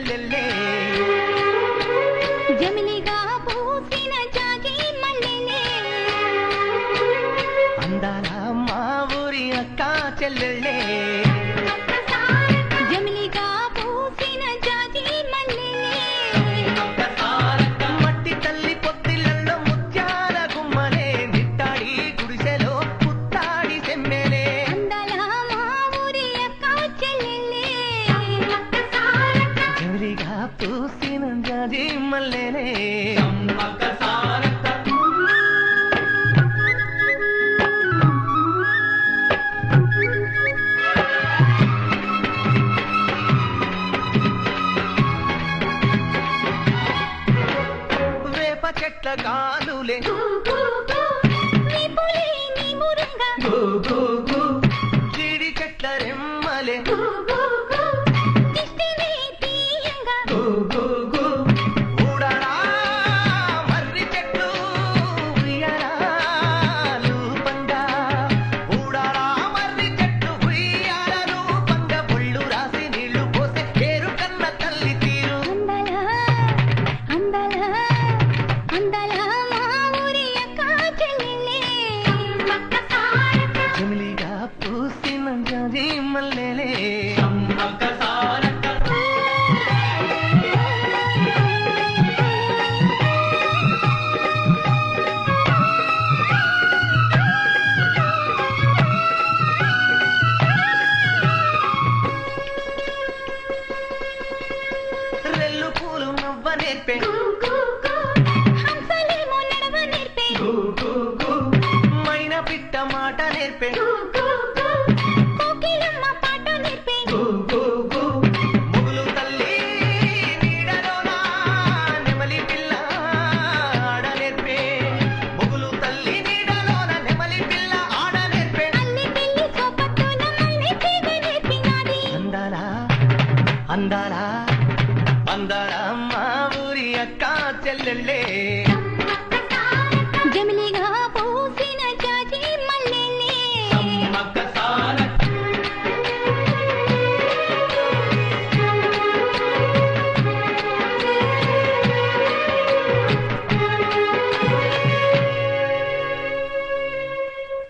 చెల్లెల్లే జమిలిగా పూసిన జాజి మల్లెలే అందాల మా ఊరి అక్క చెల్లెల్లే జమిలిగా పూసిన జాజి మల్లెలే మట్టి తల్లి పొత్తిళ్ళల్లో ముత్యాల గుమ్మలే నిట్టాడి గుడిసెలో పుత్తాడి సెమ్మెలే అందాల మా ఊరి అక్క చెల్లెలే జమిలిగా పూసిన జాజి మల్లెలే వేప చెట్ల గాలులే నీ పులి నీ మురంగా జీడి చెట్ల రెమ్మలే దిష్టిని తీయంగా ఊడరా మర్రి చెట్లు ఉయ్యాలలు పంగా ఊడరా మర్రి చెట్లు ఉయ్యాలలు పంగ ఒళ్ళు రాసి నీళ్లు పోసే పేరు కన్న తల్లి తీరు అందాల మా ఊరి అక్క చెల్లెలే జమిలిగా పూసిన జాజి మల్లెలే రెల్లు పూలు నవ్వ నేర్పే హంసలేమో నడవ నేర్పే మైన పిట్ట మాట నేర్పే కోకిలమ్మ పాట నేర్పే ముగులు తల్లి నీడలోన నెమలి పిల్ల ఆడ నేర్పే ముగులు తల్లి నీడలోన నెమలి పిల్ల ఆడ నేర్పే అల్లి పిల్లి సోపట్టున మల్లి తీగ నేర్పినాది అందాల మా ఊరి అక్క చెల్లెల్లే